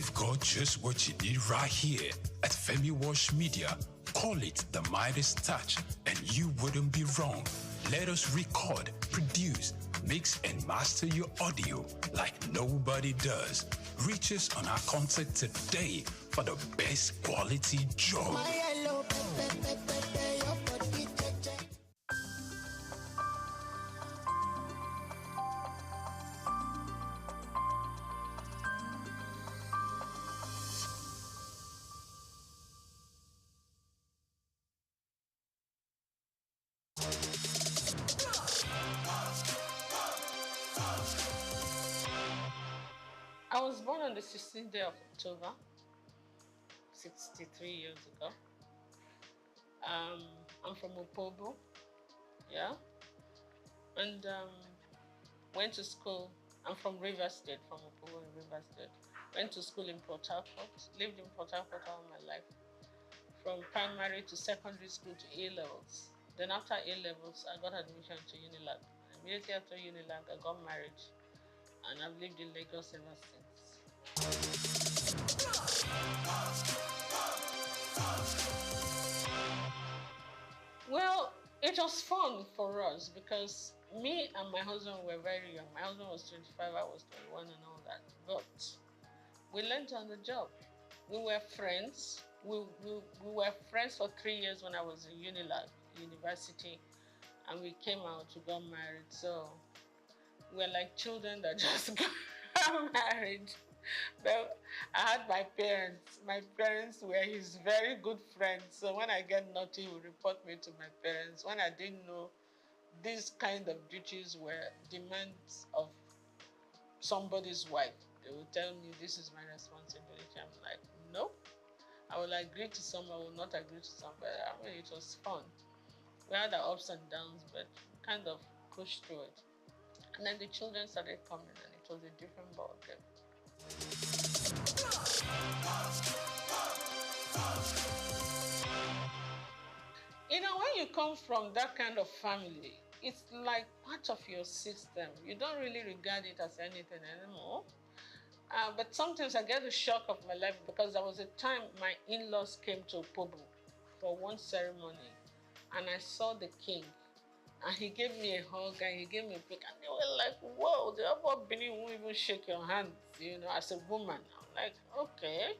We've got just what you need right here at Femi Wash Media. Call it the Midas Touch, and you wouldn't be wrong. Let us record, produce, mix, and master your audio like nobody does. Reach us on our contact today for the best quality job. I was born on the 16th day of October, 63 years ago. I'm from Opobo, yeah, and went to school. I'm from Rivers State, from Opobo in Rivers State. Went to school in Port Harcourt, lived in Port Harcourt all my life, from primary to secondary school to A-levels. Then after A-levels, I got admission to Unilag. Immediately after Unilag, I got married. And I've lived in Lagos ever since. Well, it was fun for us because me and my husband were very young. My husband was 25, I was 21 and all that. But we learned on the job. We were friends. We were friends for 3 years when I was in Unilag, university. And we came out, we got married. So we're like children that just got married. But I had my parents. My parents were his very good friends. So when I get naughty, he would report me to my parents. When I didn't know these kind of duties were demands of somebody's wife, they would tell me this is my responsibility. I'm like, no. I will agree to some, I will not agree to some. But I mean, it was fun. We had our ups and downs, but kind of pushed through it. And then the children started coming, and it was a different ballgame. You know, when you come from that kind of family, it's like part of your system. You don't really regard it as anything anymore. But sometimes I get the shock of my life because there was a time my in-laws came to Opobo for one ceremony, and I saw the king. And he gave me a hug and he gave me a pick. And they were like, whoa, the other Benin won't even shake your hand, you know, as a woman. I'm like, okay.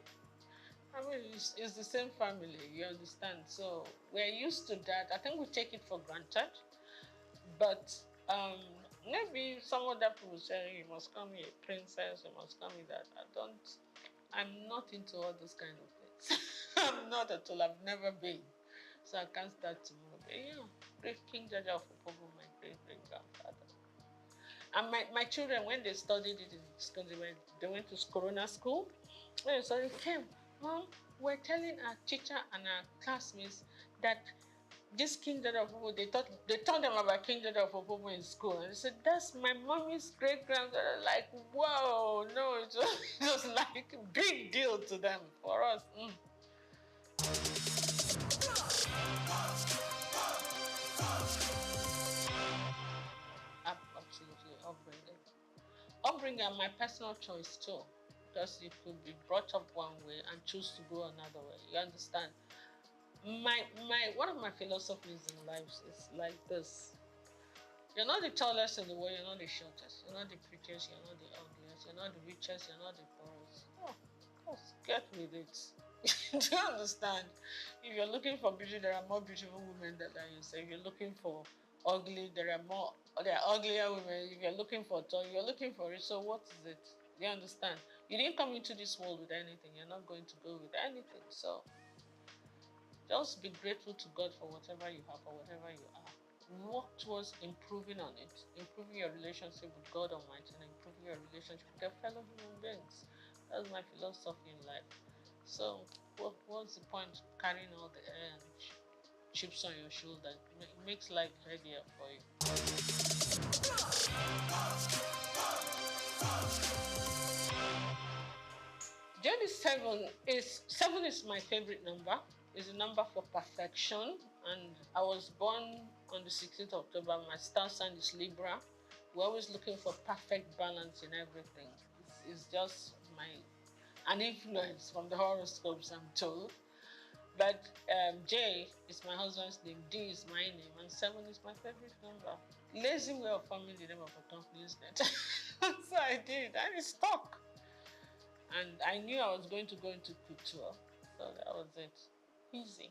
I mean, it's the same family, you understand? So we're used to that. I think we take it for granted. But maybe some other people say, you must call me a princess, you must call me that. I'm not into all those kind of things. I'm not at all, I've never been. So I can't start tomorrow. But yeah, great King Jaja of Opobo, my great-great-grandfather. And my children, when they studied it in school, they went to Corona school. And so they came, Mom, we're telling our teacher and our classmates that this King Jaja of Opobo, they taught them about King Jaja of Opobo in school. And they said, that's my mommy's great-grandfather. Like, whoa, no, it was like a big deal to them, for us. Absolutely, upbringing and my personal choice too, because you could be brought up one way and choose to go another way. You understand? One of my philosophies in life is like this: you're not the tallest in the world, you're not the shortest, you're not the prettiest, you're not the ugliest, you're not the richest, you're not the poorest. Oh, of course, get with it. Do you understand? If you're looking for beauty, there are more beautiful women than you. So if you're looking for ugly, there are uglier women. If you're looking for tall, you're looking for it. So what is it? You understand? You didn't come into this world with anything. You're not going to go with anything. So just be grateful to God for whatever you have or whatever you are. Work towards improving on it, improving your relationship with God Almighty and improving your relationship with your fellow human beings. That's my philosophy in life. So what's the point of carrying all the chips on your shoulder? It makes life heavier for you. Journey 7 is my favorite number. It's a number for perfection, and I was born on the 16th of October. My star sign is Libra. We're always looking for perfect balance in everything. It's just an influence from the horoscopes, I'm told. But J is my husband's name, D is my name, and 7 is my favorite number. Lazy way of forming the name of a company, isn't it? So I did, and it stuck. And I knew I was going to go into couture, so that was it. Easy.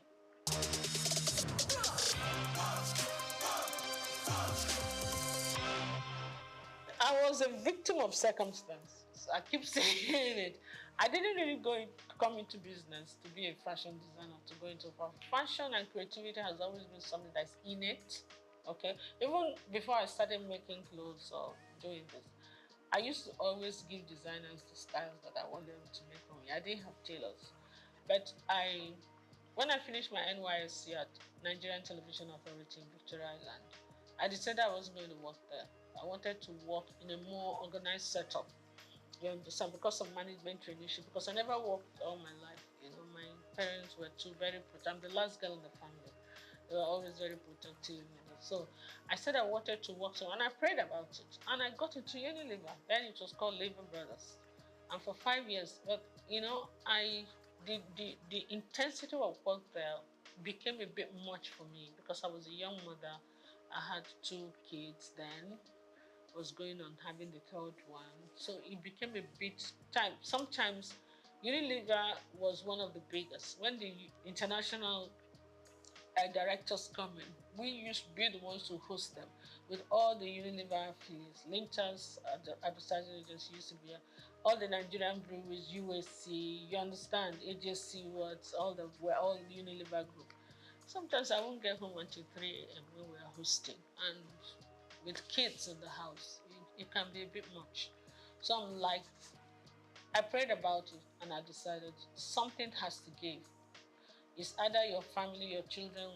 I was a victim of circumstance. I keep saying it. I didn't really come into business to be a fashion designer, to go into fashion, and creativity has always been something that's innate. Okay, even before I started making clothes or doing this, I used to always give designers the styles that I wanted them to make for me. I didn't have tailors, but when I finished my NYSC at Nigerian Television Authority in Victoria Island, I decided I wasn't going to work there. I wanted to work in a more organized setup. You understand? Because of management traineeship, because I never worked all my life. My parents were too very protective. I'm the last girl in the family. They were always very protective. So I said I wanted to work so, and I prayed about it. And I got into Unilever. Then it was called Lever Brothers. And for 5 years, but the intensity of work there became a bit much for me because I was a young mother. I had 2 kids then, was going on having the third one. So it became a bit time. Sometimes Unilever was one of the biggest. When the international directors come in, we used to be the ones to host them with all the Unilever affiliates. Linters, the advertising agency used to be here. All the Nigerian breweries, USC, you understand, AJC, words, we're all Unilever group. Sometimes I won't get home until 3 a.m. when we are hosting. And with kids in the house, it can be a bit much. So I'm like, I prayed about it and I decided something has to give. It's either your family, your children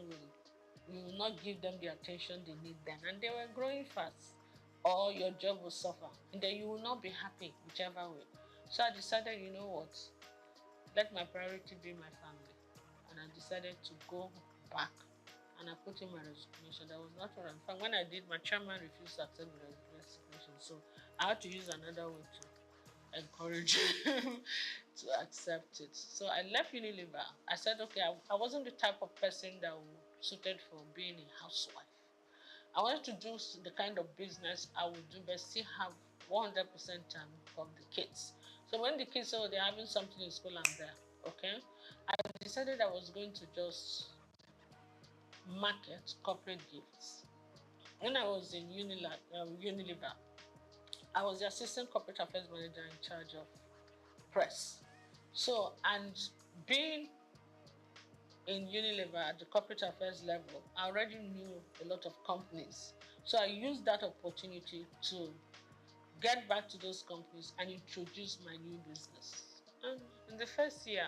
you will not give them the attention they need then, and they were growing fast, or your job will suffer, and then you will not be happy, whichever way. So I decided, you know what, let my priority be my family, and I decided to go back, and I put in my resignation. That was not what I'm fine. When I did, my chairman refused to accept the resignation, so I had to use another way to encourage him to accept it. So I left Unilever. I said, okay, I wasn't the type of person that was suited for being a housewife. I wanted to do the kind of business I would do, but still have 100% time for the kids. So when the kids say, oh, they're having something in school, I'm there. Okay? I decided I was going to just market corporate gifts. When I was in Unilever, I was the assistant corporate affairs manager in charge of press. So, and being in Unilever at the corporate affairs level, I already knew a lot of companies. So I used that opportunity to get back to those companies and introduce my new business. And in the first year,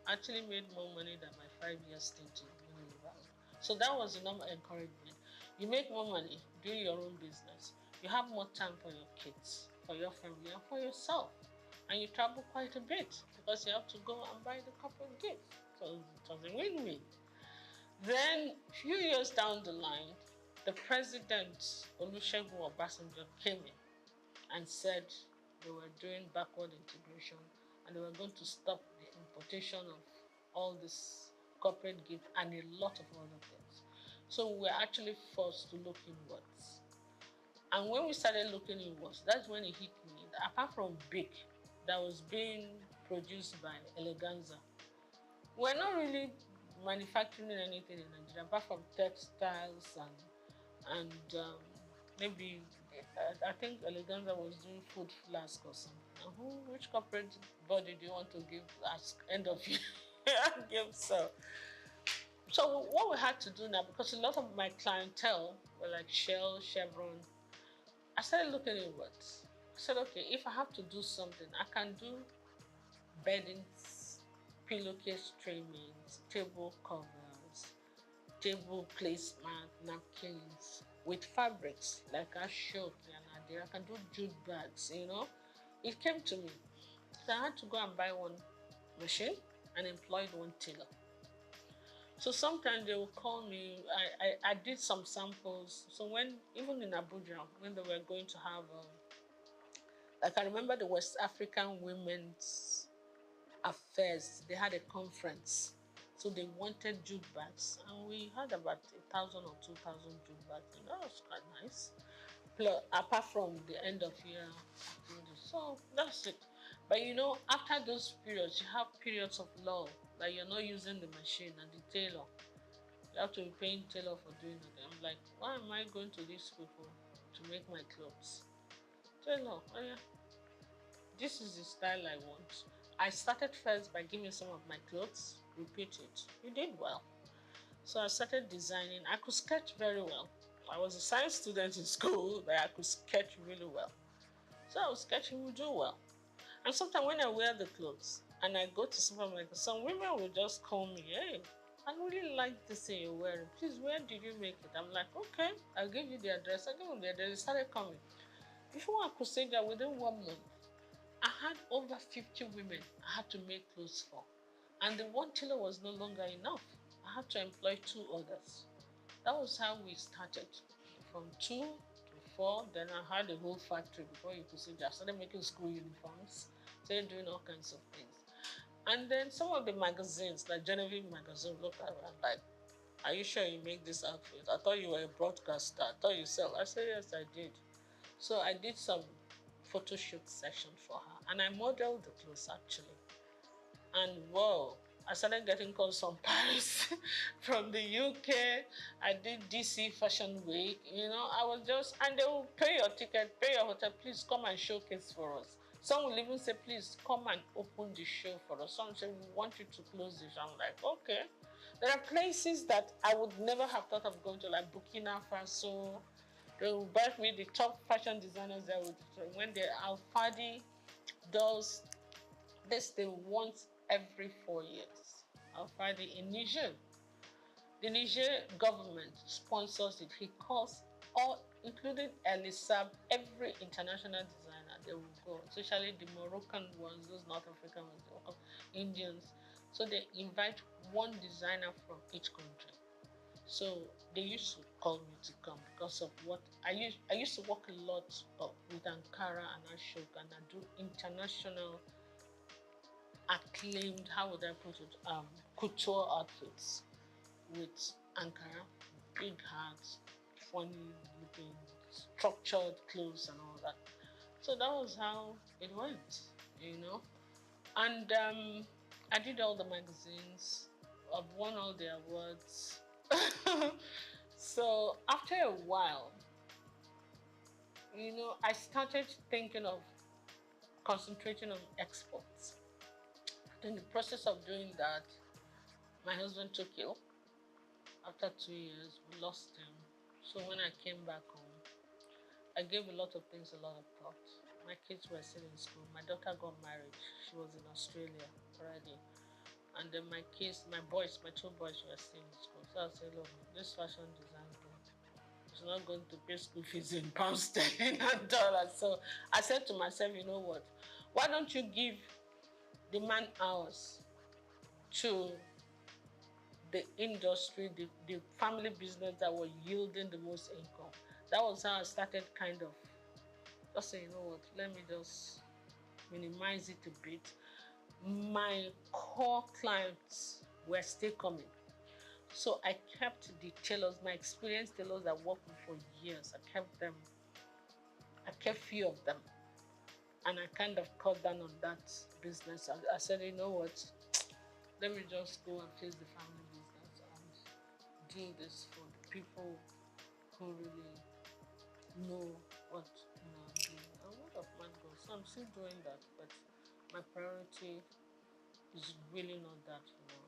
I actually made more money than my 5 year stint in Unilever. So that was enough encouragement. You make more money, do your own business. You have more time for your kids, for your family, and for yourself. And you travel quite a bit because you have to go and buy the corporate gift. So it was a win-win. Then, a few years down the line, the president, Olusegun Obasanjo, came in and said they were doing backward integration and they were going to stop the importation of all this corporate gift and a lot of other things. So we were actually forced to look inwards. And when we started looking inwards, that's when it hit me. Apart from Big, that was being produced by Eleganza, we're not really manufacturing anything in Nigeria apart from textiles and maybe I think Eleganza was doing food flask or something. And which corporate body do you want to give as end of year gift? So what we had to do now, because a lot of my clientele were like Shell, Chevron, I started looking at what. I said, okay, if I have to do something, I can do beddings, pillowcase trimmings, table covers, table placemat, napkins with fabrics like Ashok and Adira. I can do jute bags, It came to me. So I had to go and buy one machine and employed one tailor. So sometimes they will call me. I did some samples. So even in Abuja, when they were going to have, I can remember the West African Women's affairs. They had a conference. So they wanted jute bags, and we had about 1,000 or 2,000 jute bags, and that was quite nice. Plus, apart from the end of year activities. So that's it. But you know, after those periods, you have periods of lull, like you're not using the machine and the tailor. You have to be paying tailor for doing it. I'm like, why am I going to these people to make my clothes? Tailor, oh yeah, this is the style I want. I started first by giving some of my clothes, repeat it. You did well. So I started designing. I could sketch very well. I was a science student in school, but I could sketch really well. So I was sketching, would do well. And sometimes when I wear the clothes and I go to supermarket, some women will just call me, hey, I really like this thing you're wearing. Please, where did you make it? I'm like, okay, I'll give you the address. I give them the address. They started coming. Before I could say that, within 1 month, I had over 50 women I had to make clothes for. And the one tailor was no longer enough. I had to employ 2 others. That was how we started. From 2 to 4, then I had a whole factory before you could see that. I started making school uniforms, started doing all kinds of things. And then some of the magazines, like Genevieve magazine, looked at me and like, are you sure you make this outfit? I thought you were a broadcaster. I thought you sell. I said, yes, I did. So I did some photo shoot session for her. And I modeled the clothes actually. And whoa, I started getting calls from Paris, from the UK. I did DC Fashion Week. You know, I was just, and they will pay your ticket, pay your hotel. Please come and showcase for us. Some will even say, please come and open the show for us. Some say, we want you to close this. I'm like, okay. There are places that I would never have thought of going to, like Burkina Faso. They will invite me, the top fashion designers there would, when the Alfadi does this thing once every 4 years. Alfadi in Niger. The Niger government sponsors it. He calls all, including Elisab, every international designer, they will go, especially the Moroccan ones, those North African ones, Indians. So they invite one designer from each country. So they used to call me to come because of what I used to work a lot with Ankara and Ashok, and I do international acclaimed, how would I put it, couture outfits with Ankara, big hats, funny looking, structured clothes and all that. So that was how it went, you know. And I did all the magazines. I've won all the awards. So after a while, you know, I started thinking of concentrating on exports. In the process of doing that, my husband took ill. After 2 years, we lost him. So when I came back home, I gave a lot of things a lot of thought. My kids were still in school. My daughter got married. She was in Australia already. And then my kids, my boys, my 2 boys were still in school. So I said, look, this fashion design thing is not going to pay school fees in pounds sterling and dollars. So I said to myself, you know what? Why don't you give the man hours to the industry, the family business that were yielding the most income? That was how I started kind of just saying, you know what, let me just minimize it a bit. My core clients were still coming. So I kept the tailors, my experienced tailors that worked with for years. I kept few of them. And I kind of cut down on that business. I said, you know what, let me just go and face the family business and do this for the people who really know what I'm doing. And word of man goes. So I'm still doing that, but my priority is really not that, you know.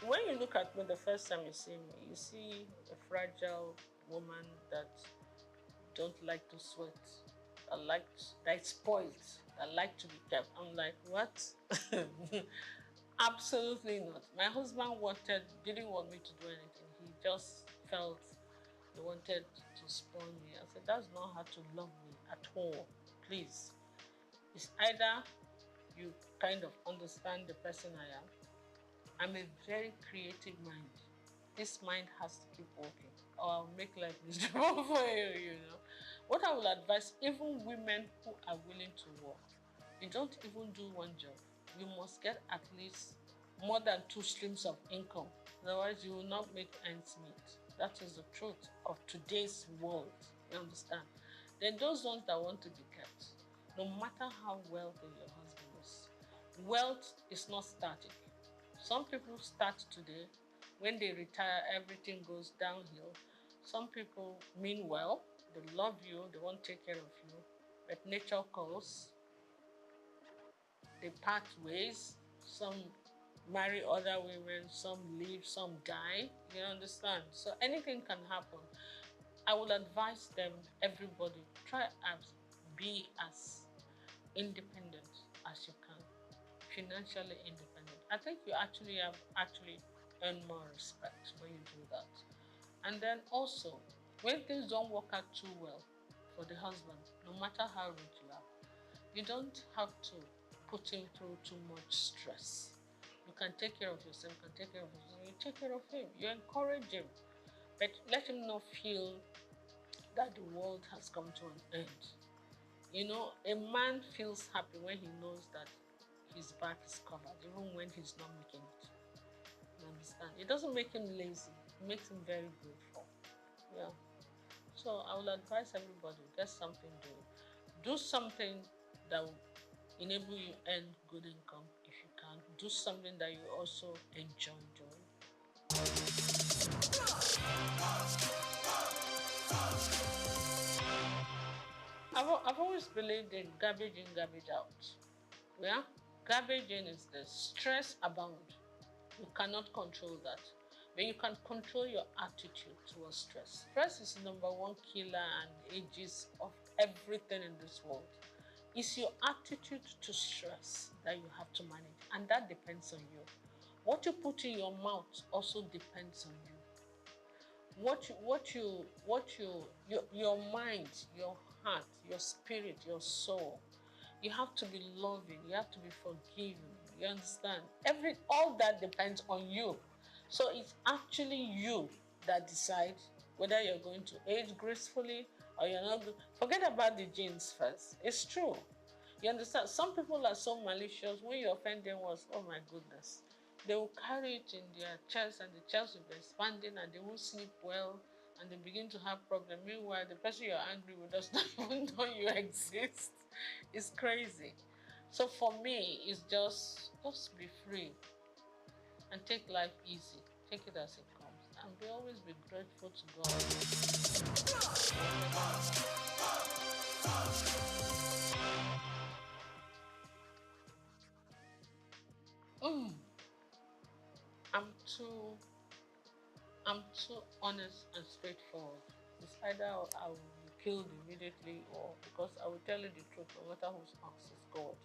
When you look at me the first time you see me, you see a fragile woman that don't like to sweat, that is spoiled, that like to be kept. I'm like, what? Absolutely not. My husband didn't want me to do anything. He just felt he wanted to spoil me. I said, that's not how to love me at all. Please. It's either you kind of understand the person I am. I'm a very creative mind. this mind has to keep working, or I'll make life miserable for you, you know. What I will advise, even women who are willing to work, you don't even do one job. You must get at least more than 2 streams of income. Otherwise, you will not make ends meet. That is the truth of today's world. You understand? Then those ones that want to be kept, no matter how wealthy your husband is, wealth is not static. Some people start today. When they retire, everything goes downhill. Some people mean well. They love you. They want to take care of you. But nature calls. They part ways. Some marry other women. Some leave. Some die. You understand? So anything can happen. I will advise them, everybody, try to be as independent as you can, financially independent. I think you actually earn more respect when you do that. And then also, when things don't work out too well for the husband, no matter how rich you are, you don't have to put him through too much stress. You can take care of yourself, you can take care of yourself, you take care of him, you encourage him, but let him not feel that the world has come to an end. You know, a man feels happy when he knows that his back is covered, even when he's not making it. You understand? It doesn't make him lazy. It makes him very grateful. Yeah. So I will advise everybody, get something doing. Do something that will enable you earn good income if you can. Do something that you also enjoy doing. I've always believed in garbage in, garbage out. Yeah? Garbage in is the stress abound. You cannot control that. But you can control your attitude towards stress. Stress is the #1 killer and ages of everything in this world. It's your attitude to stress that you have to manage, and that depends on you. What you put in your mouth also depends on you. Your mind, your heart, your spirit, your soul. You have to be loving. You have to be forgiving. You understand? All that depends on you. So it's actually you that decides whether you're going to age gracefully or you're not. Forget about the genes first. It's true. You understand? Some people are so malicious. When you offend them once, oh my goodness, they will carry it in their chest, and the chest will be expanding, and they won't sleep well, and they begin to have problems. Meanwhile, the person you're angry with does not even know you exist. It's crazy. So for me, it's just be free and take life easy. Take it as it comes, and always be grateful to God. I'm too honest and straightforward. It's either I will be killed immediately, or because I will tell you the truth, no matter whose axe is God.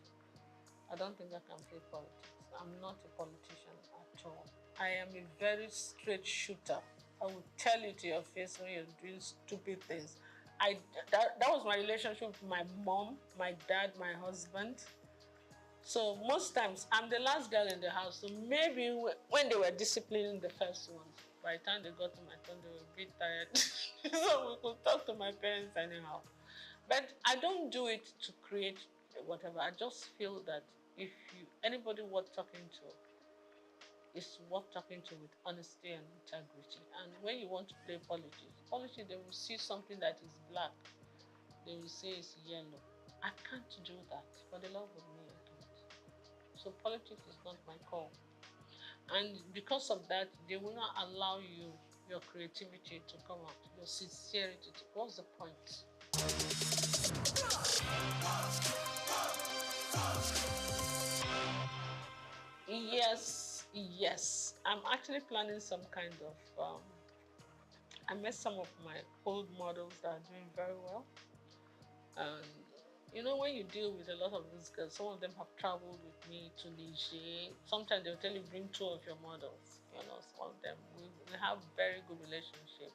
I don't think I can play politics. I'm not a politician at all. I am a very straight shooter. I will tell you to your face when you're doing stupid things. That was my relationship with my mom, my dad, my husband. So most times, I'm the last girl in the house. So maybe when they were disciplining the first ones, by the time they got to my turn, they were a bit tired. So we could talk to my parents anyhow. But I don't do it to create whatever. I just feel that if anybody worth talking to, is worth talking to with honesty and integrity. And when you want to play politics, they will see something that is black. They will say it's yellow. I can't do that. For the love of me, I can't. So politics is not my call. And because of that, they will not allow your creativity to come out, your sincerity. What's the point? Yes. I'm actually planning some kind of. I met some of my old models that are doing very well. And when you deal with a lot of these girls, some of them have traveled with me to Niger. Sometimes they'll tell you, bring 2 of your models. Some of them, we have very good relationship.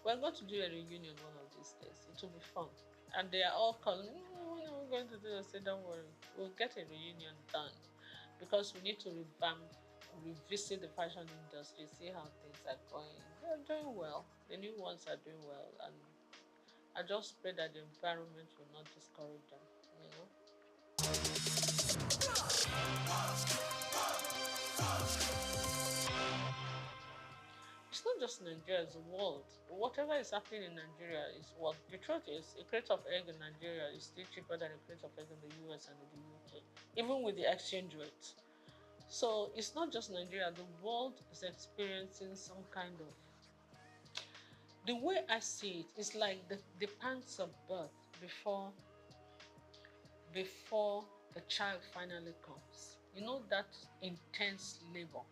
We're going to do a reunion one of these days. It will be fun. And they are all calling, when are we going to do this? I say, don't worry. We'll get a reunion done because we need to revamp revisit the fashion industry, see how things are going. They're doing well. The new ones are doing well, and I just pray that the environment will not discourage them. You know. It's not just Nigeria, it's the world. Whatever is happening in Nigeria is what the truth is. A crate of egg in Nigeria is still cheaper than a crate of egg in the US and in the UK, even with the exchange rate. So it's not just Nigeria, the world is experiencing some kind of. The way I see it is like the pangs of birth before the child finally comes. You know, that intense labor.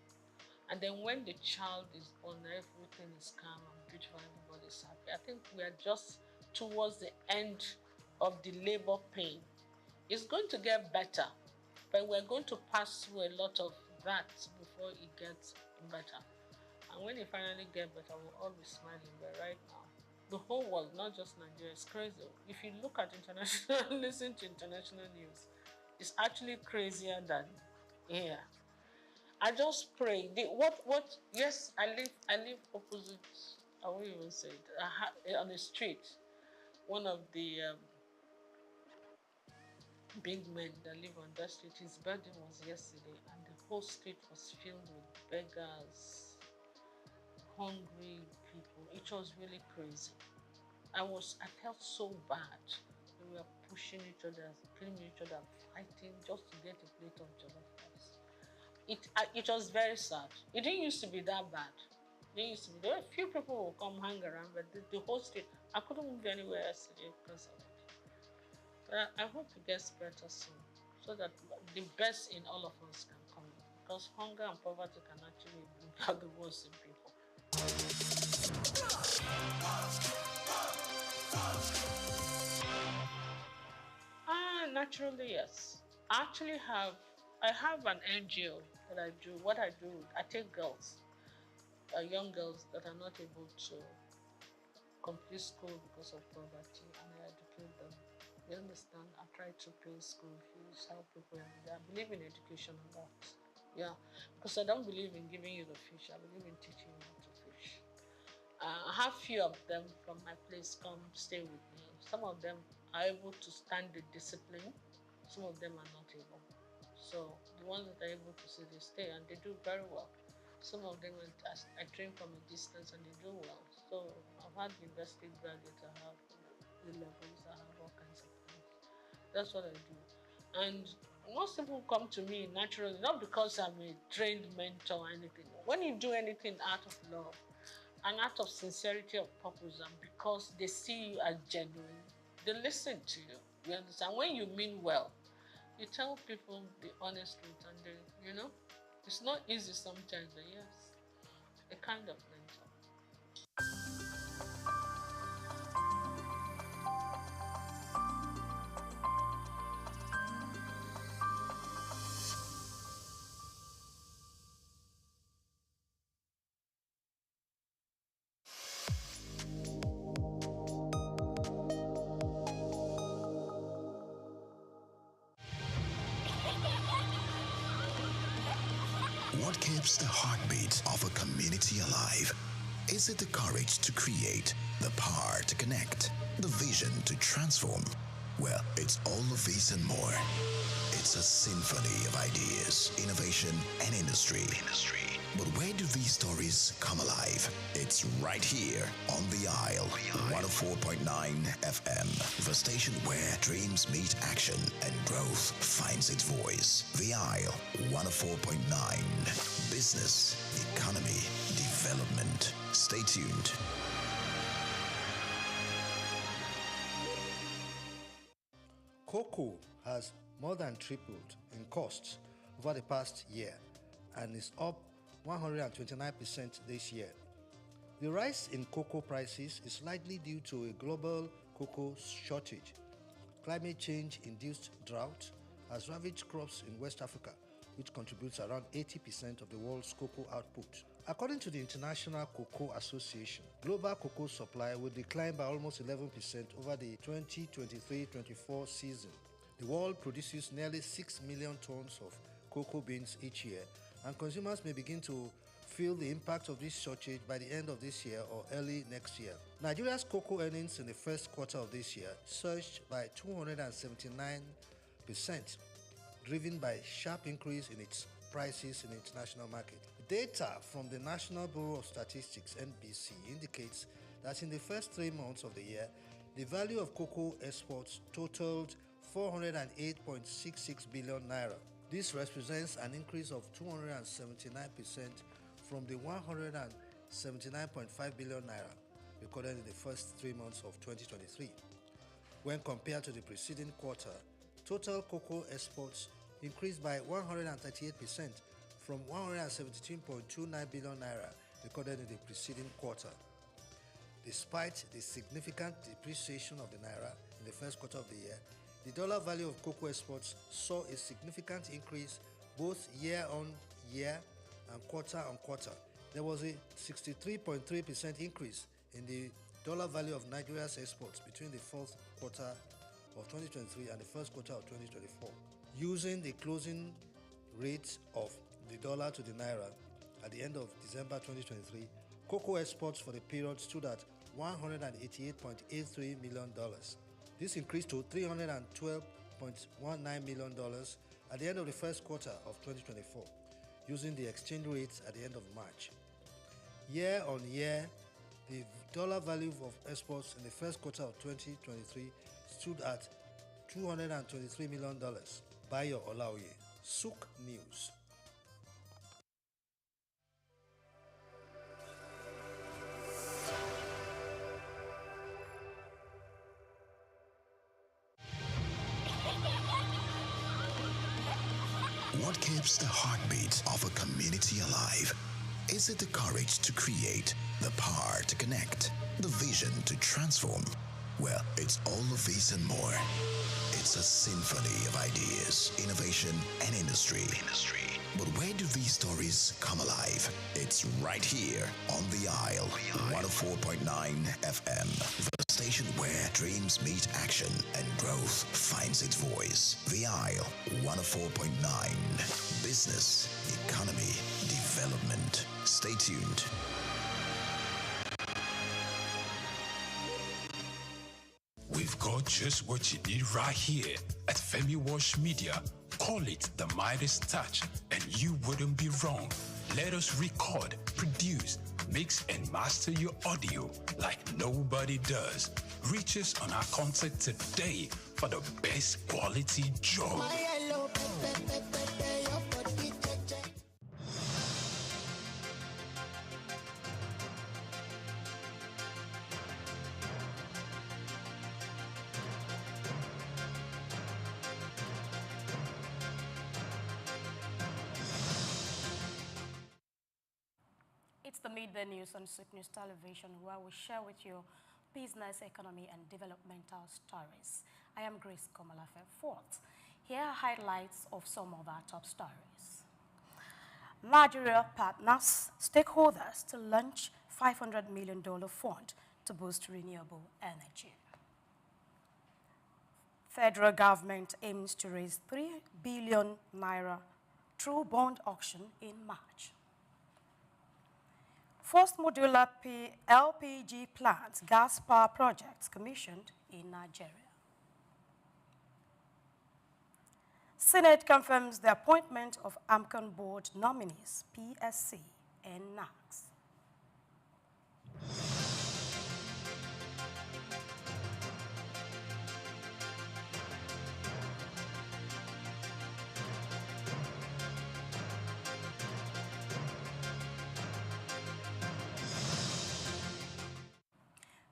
And then when the child is born, everything is calm and beautiful, everybody's happy. I think we are just towards the end of the labor pain. It's going to get better, but we're going to pass through a lot of that before it gets better. And when it finally gets better, we'll all be smiling. But right now, the whole world, not just Nigeria, is crazy. If you look at international, listen to international news, it's actually crazier than here. I just pray. Yes, I live opposite. I won't even say it. On the street, one of the big men that live on that street, his birthday was yesterday, and the whole street was filled with beggars, hungry people. It was really crazy. I felt so bad. We were pushing each other, killing each other, fighting just to get a plate of jollof rice. It was very sad. It didn't used to be that bad. There were a few people who come hang around, but the whole street, I couldn't move anywhere yesterday because of it. But I hope it gets better soon, so that the best in all of us can come out. Because hunger and poverty can actually bring out the worst in people. Naturally, yes. I have an NGO that I do. What I do, I take girls, young girls that are not able to complete school because of poverty, and I educate them. You understand? I try to pay school fees, help people. I believe in education a lot. Yeah, because I don't believe in giving you the fish. I believe in teaching you how to fish. I have few of them from my place come stay with me. Some of them are able to stand the discipline. Some of them are not able. So the ones that are able to say they stay and they do very well. Some of them I train from a distance and they do well. So I've had university graduates, I have A levels, I have all kinds of things. That's what I do. And most people come to me naturally, not because I'm a trained mentor or anything. When you do anything out of love, an act of sincerity of purpose, and because they see you as genuine, they listen to you. You understand? When you mean well, you tell people the honest truth, and it's not easy sometimes, but yes, a kind of mentor. What keeps the heartbeat of a community alive? Is it the courage to create, the power to connect, the vision to transform? Well, it's all of this and more. It's a symphony of ideas, innovation, and industry. But where do these stories come alive? It's right here on The Isle, 104.9 FM, the station where dreams meet action and growth finds its voice. The Isle, 104.9. Business, economy, development. Stay tuned. Cocoa has more than tripled in costs over the past year and is up 129% this year. The rise in cocoa prices is likely due to a global cocoa shortage. Climate change-induced drought has ravaged crops in West Africa, which contributes around 80% of the world's cocoa output. According to the International Cocoa Association, global cocoa supply will decline by almost 11% over the 2023-24 season. The world produces nearly 6 million tons of cocoa beans each year, and consumers may begin to feel the impact of this shortage by the end of this year or early next year. Nigeria's cocoa earnings in the first quarter of this year surged by 279%, driven by sharp increase in its prices in the international market. Data from the National Bureau of Statistics (NBC) indicates that in the first 3 months of the year, the value of cocoa exports totaled 408.66 billion naira. This represents an increase of 279% from the 179.5 billion naira recorded in the first 3 months of 2023. When compared to the preceding quarter, total cocoa exports increased by 138% from 117.29 billion naira recorded in the preceding quarter. Despite the significant depreciation of the naira in the first quarter of the year, the dollar value of cocoa exports saw a significant increase both year-on-year and quarter-on-quarter. There was a 63.3% increase in the dollar value of Nigeria's exports between the fourth quarter of 2023 and the first quarter of 2024. Using the closing rate of the dollar to the naira at the end of December 2023, cocoa exports for the period stood at $188.83 million. This increased to $312.19 million at the end of the first quarter of 2024, using the exchange rates at the end of March. Year on year, the dollar value of exports in the first quarter of 2023 stood at $223 million. Bayo Olaoye, Souq News. What keeps the heartbeat of a community alive? Is it the courage to create, the power to connect, the vision to transform? Well, it's all of this and more. It's a symphony of ideas, innovation, and industry. But where do these stories come alive? It's right here on The Isle, 104.9 FM. The station where dreams meet action and growth finds its voice. The Isle, 104.9. Business, economy, development. Stay tuned. We've got just what you need right here at Femi Wash Media. Call it the Midas Touch, and you wouldn't be wrong. Let us record, produce, mix, and master your audio like nobody does. Reach us on our contact today for the best quality job. It's the Midday News on Souq News Television, where we share with you business, economy, and developmental stories. I am Grace Komalafe Fort. Here are highlights of some of our top stories. Nigeria partners stakeholders to launch $500 million fund to boost renewable energy. Federal government aims to raise 3 billion naira through bond auction in March. First modular LPG plant gas power projects commissioned in Nigeria. Senate confirms the appointment of AMCON board nominees, PSC and NACS.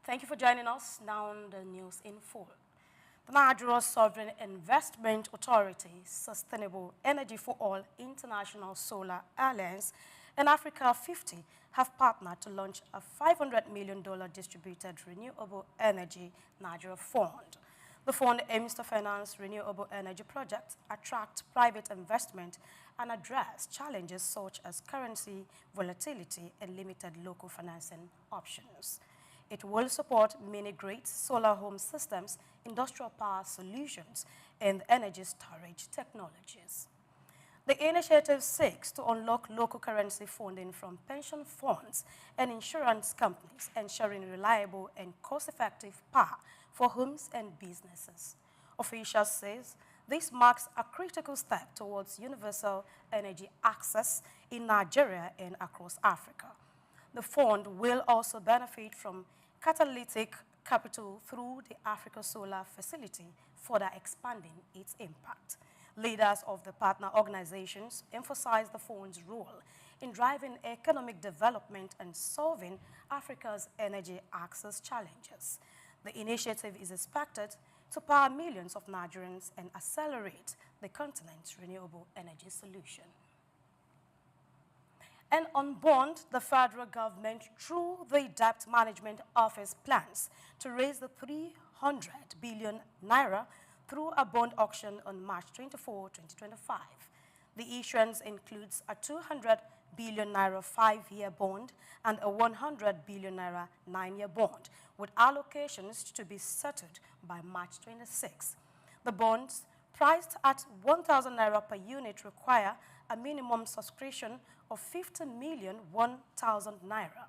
Thank you for joining us. Now on the news in full. The Nigeria Sovereign Investment Authority, Sustainable Energy for All International Solar Alliance, and Africa 50 have partnered to launch a $500 million distributed renewable energy Nigeria fund. The fund aims to finance renewable energy projects, attract private investment, and address challenges such as currency volatility and limited local financing options. It will support mini-grid solar home systems, industrial power solutions, and energy storage technologies. The initiative seeks to unlock local currency funding from pension funds and insurance companies, ensuring reliable and cost-effective power for homes and businesses. Officials say this marks a critical step towards universal energy access in Nigeria and across Africa. The fund will also benefit from catalytic capital through the Africa Solar Facility, further expanding its impact. Leaders of the partner organizations emphasize the fund's role in driving economic development and solving Africa's energy access challenges. The initiative is expected to power millions of Nigerians and accelerate the continent's renewable energy solution. And on bond, the federal government, through the Debt Management Office, plans to raise the 300 billion naira through a bond auction on March 24, 2025. The issuance includes a 200 billion naira 5-year bond and a 100 billion naira 9-year bond, with allocations to be settled by March 26. The bonds, priced at 1,000 naira per unit, require a minimum subscription of 50 million 1,000 naira.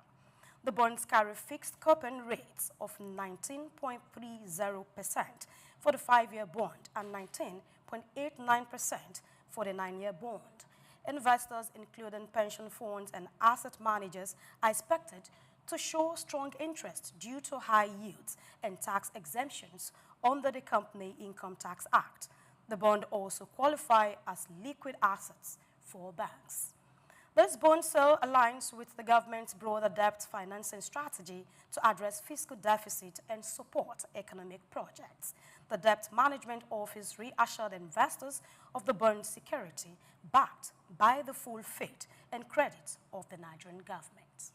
The bonds carry fixed coupon rates of 19.30% for the 5-year bond and 19.89% for the 9-year bond. Investors, including pension funds and asset managers, are expected to show strong interest due to high yields and tax exemptions under the Company Income Tax Act. The bond also qualify as liquid assets for banks. This bond sale aligns with the government's broader debt financing strategy to address fiscal deficit and support economic projects. The Debt Management Office reassured investors of the bond security backed by the full faith and credit of the Nigerian government.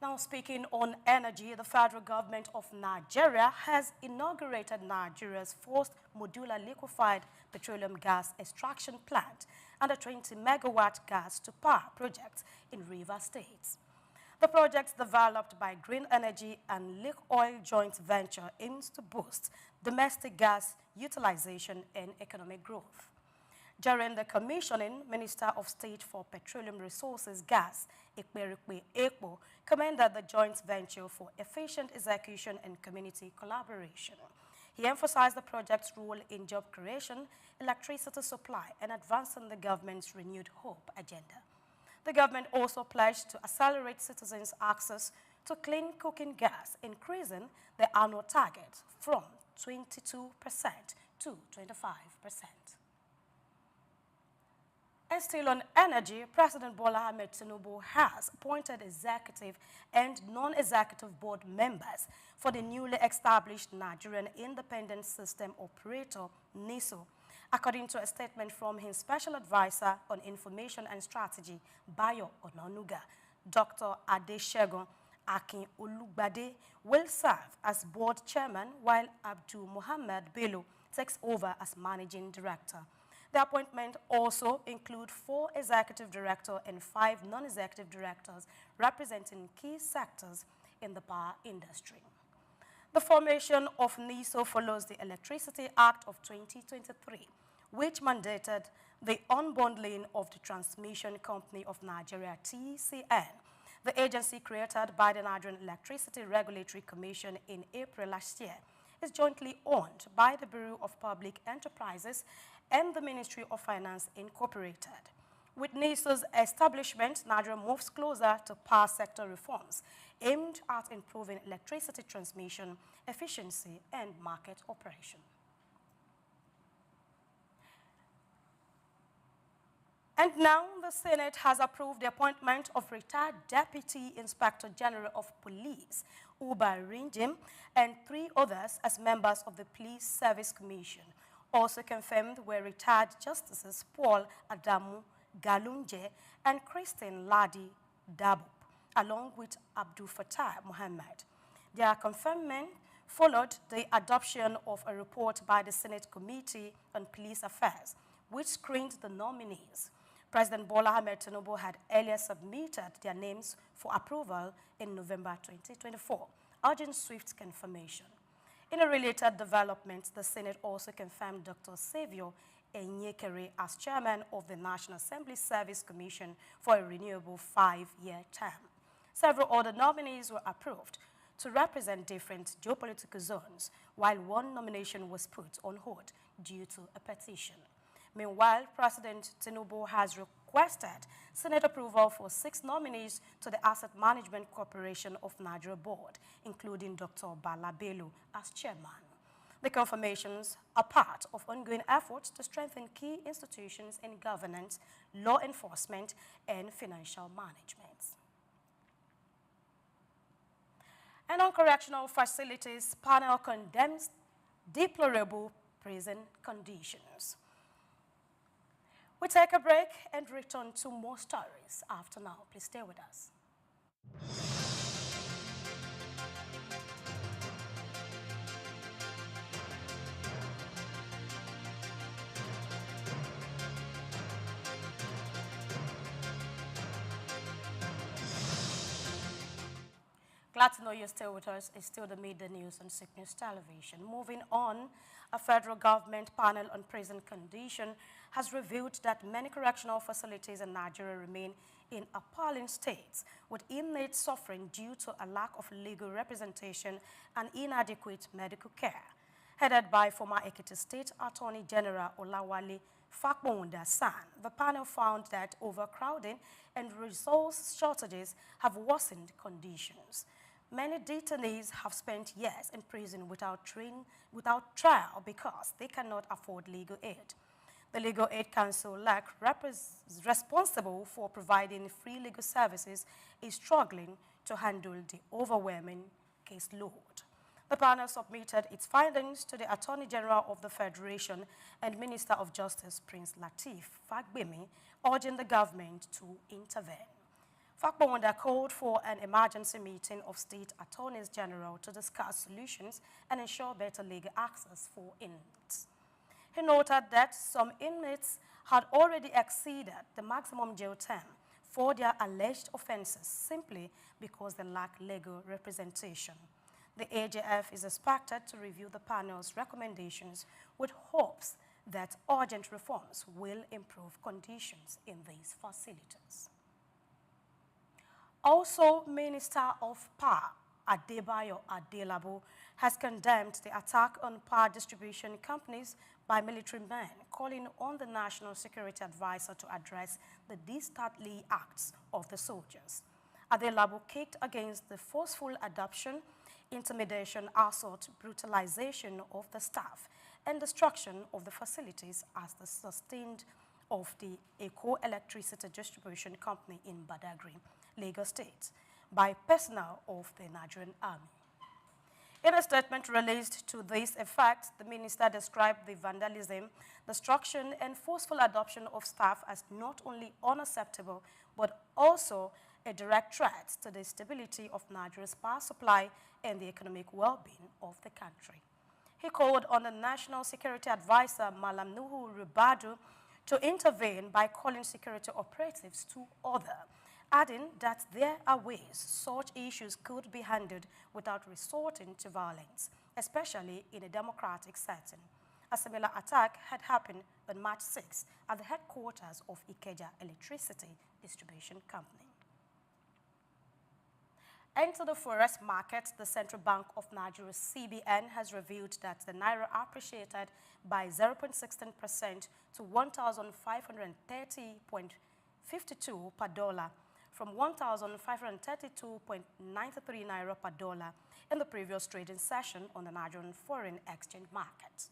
Now, speaking on energy, the federal government of Nigeria has inaugurated Nigeria's first modular liquefied petroleum gas extraction plant and a 20-megawatt gas-to-power project in Rivers State. The project, developed by Green Energy and Lake Oil Joint Venture, aims to boost domestic gas utilization and economic growth. During the commissioning, Minister of State for Petroleum Resources, Gas, Ekperikpe Ekpo, commended the joint venture for efficient execution and community collaboration. He emphasized the project's role in job creation, electricity supply, and advancing the government's renewed hope agenda. The government also pledged to accelerate citizens' access to clean cooking gas, increasing the annual target from 22% to 25%. And still on energy, President Bola Ahmed Tinubu has appointed executive and non-executive board members for the newly established Nigerian Independent System Operator, NISO, according to a statement from his special advisor on information and strategy, Bayo Onanuga. Dr. Adesegun Akin Olugbade will serve as board chairman, while Abdul Muhammad Bello takes over as managing director. The appointment also includes 4 executive directors and 5 non-executive directors representing key sectors in the power industry. The formation of NISO follows the Electricity Act of 2023, which mandated the unbundling of the Transmission Company of Nigeria, TCN. The agency, created by the Nigerian Electricity Regulatory Commission in April last year, is jointly owned by the Bureau of Public Enterprises and the Ministry of Finance Incorporated. With NISO's establishment, Nigeria moves closer to power sector reforms aimed at improving electricity transmission, efficiency, and market operation. And now the Senate has approved the appointment of retired Deputy Inspector General of Police, Uba Rinjim, and 3 others as members of the Police Service Commission. Also confirmed were retired Justices Paul Adamu Galunje and Christine Ladi Dabu, along with Abdul Fattah Mohammed. Their conferment followed the adoption of a report by the Senate Committee on Police Affairs, which screened the nominees. President Bola Ahmed Tinubu had earlier submitted their names for approval in November 2024, urging swift confirmation. In a related development, the Senate also confirmed Dr. Savio Enyekere as chairman of the National Assembly Service Commission for a renewable 5-year term. Several other nominees were approved to represent different geopolitical zones, while one nomination was put on hold due to a petition. Meanwhile, President Tinubu has requested Senate approval for 6 nominees to the Asset Management Corporation of Nigeria Board, including Dr. Bala Bello as chairman. The confirmations are part of ongoing efforts to strengthen key institutions in governance, law enforcement, and financial management. And on correctional facilities, panel condemns deplorable prison conditions. We take a break and return to more stories after now. Please stay with us. Glad to know you're still with us. It's still the Midday News on Souq News Television. Moving on, a federal government panel on prison condition has revealed that many correctional facilities in Nigeria remain in appalling states, with inmates suffering due to a lack of legal representation and inadequate medical care. Headed by former Ekiti State Attorney General Olawale Fakbonda-San, the panel found that overcrowding and resource shortages have worsened conditions. Many detainees have spent years in prison without trial because they cannot afford legal aid. The Legal Aid Council, like responsible for providing free legal services, is struggling to handle the overwhelming caseload. The panel submitted its findings to the Attorney General of the Federation and Minister of Justice, Prince Lateef Fagbemi, urging the government to intervene. Fagbonda called for an emergency meeting of state attorneys general to discuss solutions and ensure better legal access for inmates. He noted that some inmates had already exceeded the maximum jail term for their alleged offenses simply because they lack legal representation. The AJF is expected to review the panel's recommendations with hopes that urgent reforms will improve conditions in these facilities. Also, Minister of Power, Adebayo Adelabu, has condemned the attack on power distribution companies by military men, calling on the National Security Advisor to address the dastardly acts of the soldiers. Adelabu kicked against the forceful adoption, intimidation, assault, brutalization of the staff, and destruction of the facilities as the sustained of the Eco Electricity Distribution Company in Badagry, Lagos State, by personnel of the Nigerian Army. In a statement released to this effect, the minister described the vandalism, destruction, and forceful adoption of staff as not only unacceptable, but also a direct threat to the stability of Nigeria's power supply and the economic well-being of the country. He called on the National Security Advisor, Malam Nuhu Ribadu, to intervene by calling security operatives to order, adding that there are ways such issues could be handled without resorting to violence, especially in a democratic setting. A similar attack had happened on March 6 at the headquarters of Ikeja Electricity Distribution Company. Into the forex market, the Central Bank of Nigeria, CBN, has revealed that the Naira appreciated by 0.16% to 1,530.52 per dollar from 1,532.93 Naira per dollar in the previous trading session on the Nigerian foreign exchange market.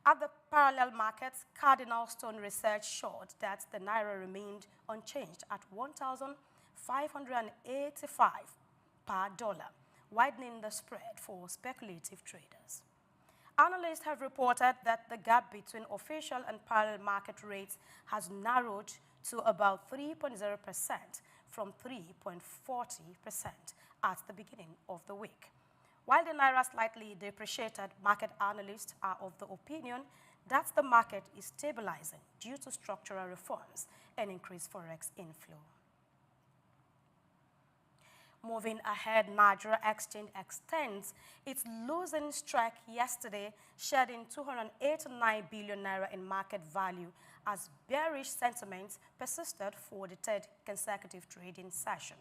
At the parallel markets, Cardinal Stone research showed that the Naira remained unchanged at 1,585 per dollar, widening the spread for speculative traders. Analysts have reported that the gap between official and parallel market rates has narrowed to about 3.0% from 3.40% at the beginning of the week. While the Naira slightly depreciated, market analysts are of the opinion that the market is stabilizing due to structural reforms and increased forex inflow. Moving ahead, Nigeria Exchange extends its losing streak yesterday, shedding 289 billion naira in market value as bearish sentiments persisted for the third consecutive trading session.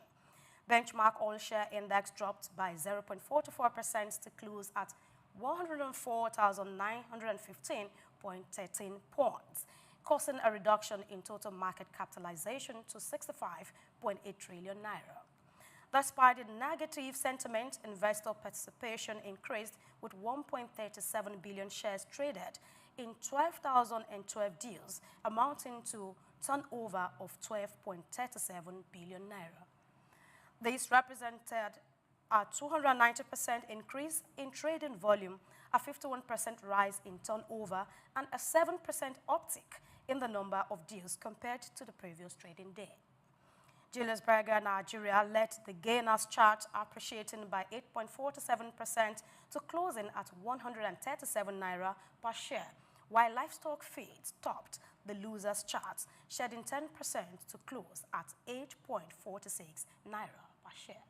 Benchmark all-share index dropped by 0.44% to close at 104,915.13 points, causing a reduction in total market capitalization to 65.8 trillion naira. Despite the negative sentiment, investor participation increased with 1.37 billion shares traded in 12,012 deals, amounting to turnover of 12.37 billion naira. This represented a 290% increase in trading volume, a 51% rise in turnover, and a 7% uptick in the number of deals compared to the previous trading day. Julius Berger, Nigeria, led the gainers chart, appreciating by 8.47% to closing at 137 naira per share, while livestock feeds topped the losers chart, shedding 10% to close at 8.46 naira per share.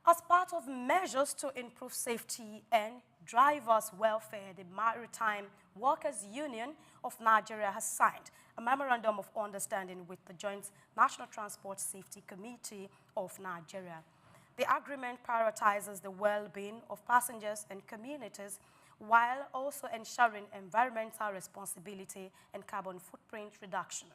As part of measures to improve safety and drivers' welfare, the Maritime Workers Union of Nigeria has signed a memorandum of understanding with the Joint National Transport Safety Committee of Nigeria. The agreement prioritizes the well-being of passengers and communities while also ensuring environmental responsibility and carbon footprint reduction.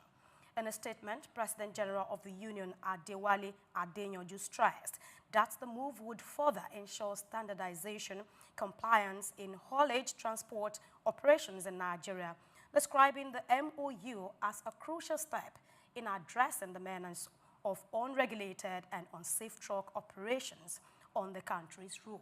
In a statement, President General of the Union, Adewale Adeyanju, stressed that the move would further ensure standardization, compliance in haulage transport operations in Nigeria, describing the MOU as a crucial step in addressing the menace of unregulated and unsafe truck operations on the country's road.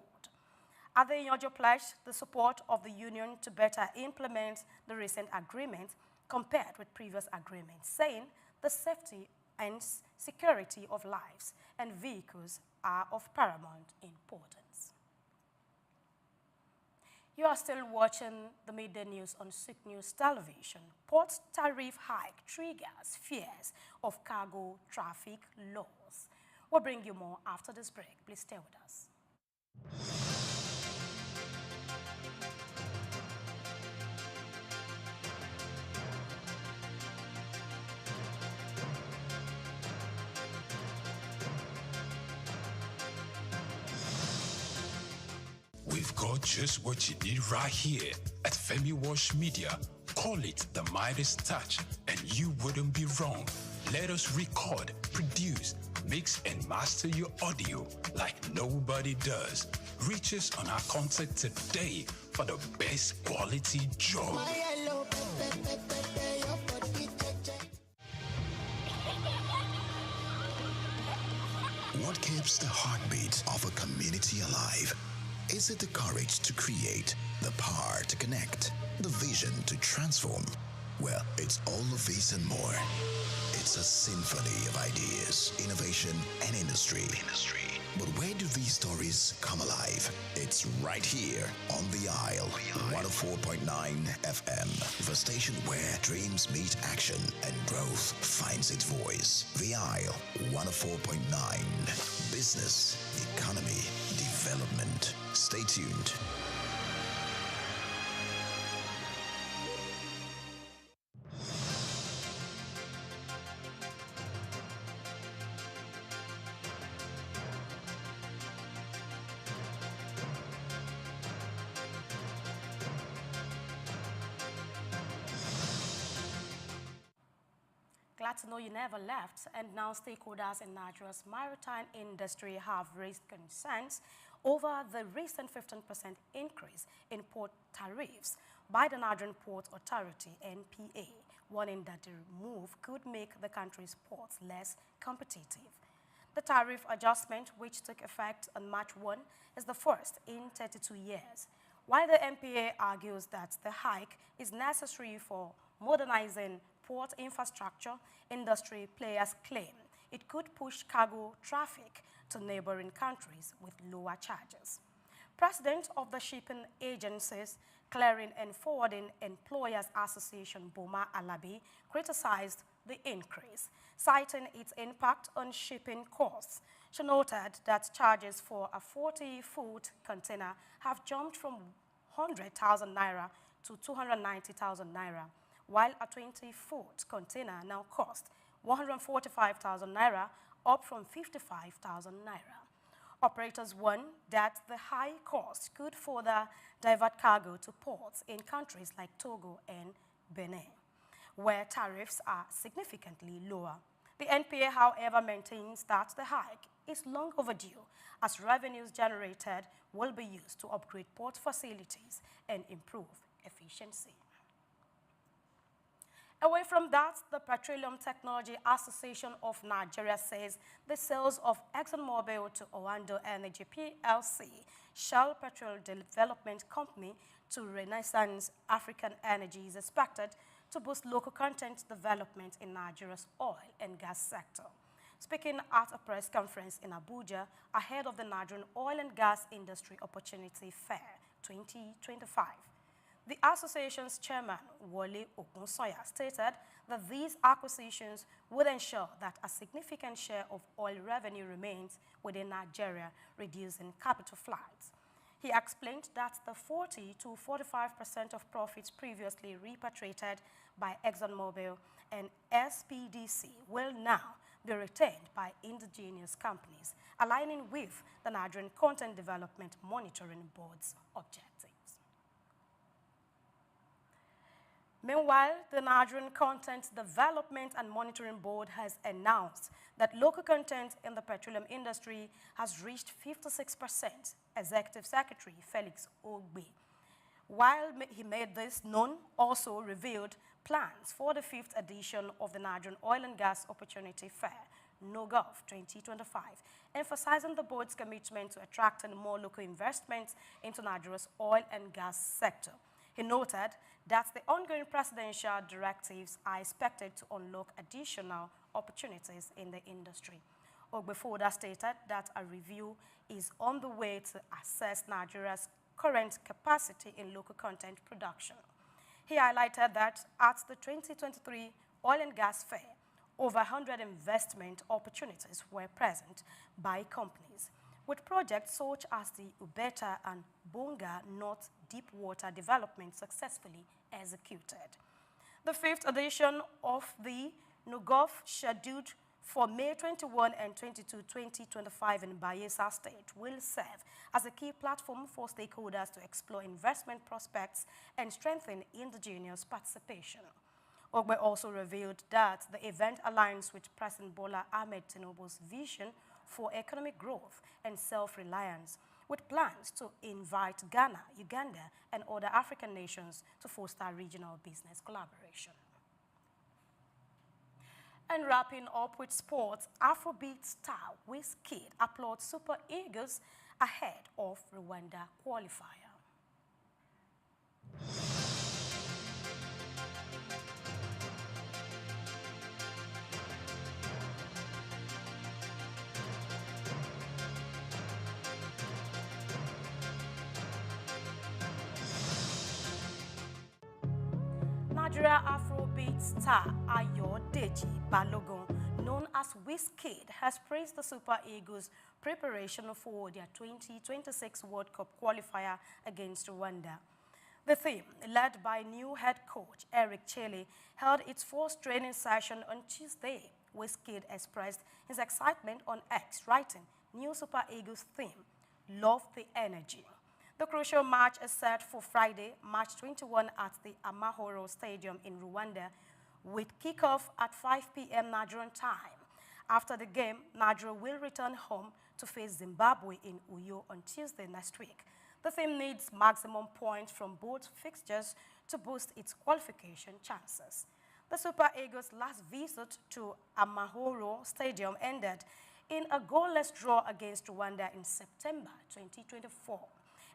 Adeyanju pledged the support of the union to better implement the recent agreement compared with previous agreements, saying the safety and security of lives and vehicles are of paramount importance. You are still watching the Midday News on Souq News Television. Port tariff hike triggers fears of cargo traffic laws. We'll bring you more after this break. Please stay with us. We've got just what you need right here at Femi Wash Media. Call it the Midas Touch, and you wouldn't be wrong. Let us record, produce, mix, and master your audio like nobody does. Reach us on our contact today for the best quality job. What keeps the heartbeat of a community alive? Is it the courage to create, the power to connect, the vision to transform? Well, it's all of this and more. It's a symphony of ideas, innovation, and industry. But where do these stories come alive? It's right here on The Isle, 104.9 FM, the station where dreams meet action and growth finds its voice. The Isle, 104.9. Business, economy, development. Stay tuned. Glad to know you never left, and now stakeholders in Nigeria's maritime industry have raised concerns over the recent 15% increase in port tariffs by the Nigerian Port Authority, NPA, warning that the move could make the country's ports less competitive. The tariff adjustment, which took effect on March 1, is the first in 32 years, while the NPA argues that the hike is necessary for modernizing port infrastructure. Industry players claim it could push cargo traffic to neighboring countries with lower charges. President of the Shipping Agencies Clearing and Forwarding Employers Association, Boma Alabi, criticized the increase, citing its impact on shipping costs. She noted that charges for a 40-foot container have jumped from 100,000 naira to 290,000 naira, while a 20-foot container now costs 145,000 naira, up from 55,000 naira. Operators warn that the high cost could further divert cargo to ports in countries like Togo and Benin, where tariffs are significantly lower. The NPA, however, maintains that the hike is long overdue, as revenues generated will be used to upgrade port facilities and improve efficiency. Away from that, the Petroleum Technology Association of Nigeria says the sales of ExxonMobil to Oando Energy PLC, Shell Petroleum Development Company, to Renaissance African Energy is expected to boost local content development in Nigeria's oil and gas sector. Speaking at a press conference in Abuja ahead of the Nigerian Oil and Gas Industry Opportunity Fair 2025, the association's chairman, Wole Ogunsoya, stated that these acquisitions would ensure that a significant share of oil revenue remains within Nigeria, reducing capital flights. He explained that the 40 to 45% of profits previously repatriated by ExxonMobil and SPDC will now be retained by indigenous companies, aligning with the Nigerian Content Development Monitoring Board's objectives. Meanwhile, the Nigerian Content Development and Monitoring Board has announced that local content in the petroleum industry has reached 56%. Executive Secretary Felix Ogbe, while he made this known, also revealed plans for the 5th edition of the Nigerian Oil and Gas Opportunity Fair, NOGOF 2025, emphasizing the board's commitment to attracting more local investments into Nigeria's oil and gas sector. He noted that the ongoing presidential directives are expected to unlock additional opportunities in the industry. Ogbe further stated that a review is on the way to assess Nigeria's current capacity in local content production. He highlighted that at the 2023 Oil and Gas Fair, over 100 investment opportunities were present by companies, with projects such as the Ubeta and Bonga North deep water development successfully executed. The 5th edition of the NOGOF, scheduled for May 21 and 22, 2025 in Bayelsa State, will serve as a key platform for stakeholders to explore investment prospects and strengthen indigenous participation. Ogbe also revealed that the event aligns with President Bola Ahmed Tinubu's vision for economic growth and self-reliance, with plans to invite Ghana, Uganda, and other African nations to foster regional business collaboration. And wrapping up with sports, Afrobeat star Wizkid applauds Super Eagles ahead of Rwanda qualifier. Nigeria Afrobeat star Ayodeji Balogun, known as Wizkid, has praised the Super Eagles' preparation for their 2026 World Cup qualifier against Rwanda. The team, led by new head coach Eric Chelle, held its first training session on Tuesday. Wizkid expressed his excitement on X, writing, "New Super Eagles theme, love the energy." The crucial match is set for Friday, March 21 at the Amahoro Stadium in Rwanda, with kickoff at 5 p.m. Nigerian time. After the game, Nigeria will return home to face Zimbabwe in Uyo on Tuesday next week. The team needs maximum points from both fixtures to boost its qualification chances. The Super Eagles' last visit to Amahoro Stadium ended in a goalless draw against Rwanda in September 2024.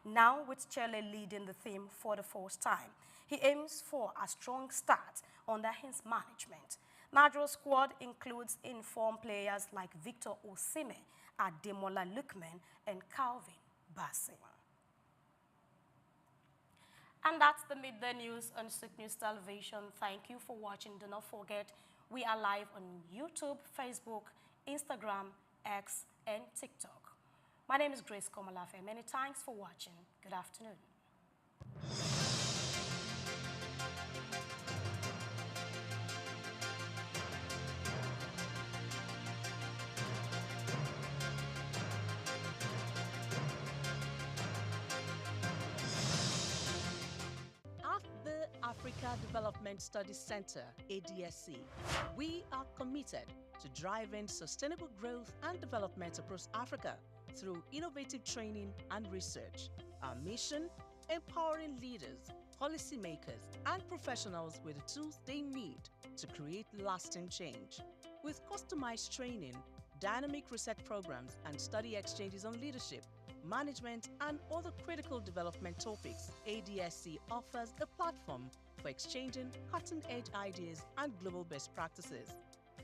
Now, with Chelle leading the team for the first time, he aims for a strong start under his management. Nigeria's squad includes informed players like Victor Osimhen, Ademola Lookman, and Calvin Bassey. And that's the Midday News on Souq News Television. Thank you for watching. Do not forget, We are live on YouTube, Facebook, Instagram, X, and TikTok. My name is Grace Komalafe. Many thanks for watching. Good afternoon. At the Africa Development Studies Center, ADSC, we are committed to driving sustainable growth and development across Africa through innovative training and research. Our mission: empowering leaders, policymakers, and professionals with the tools they need to create lasting change. With customized training, dynamic research programs, and study exchanges on leadership, management, and other critical development topics, ADSC offers a platform for exchanging cutting-edge ideas and global best practices.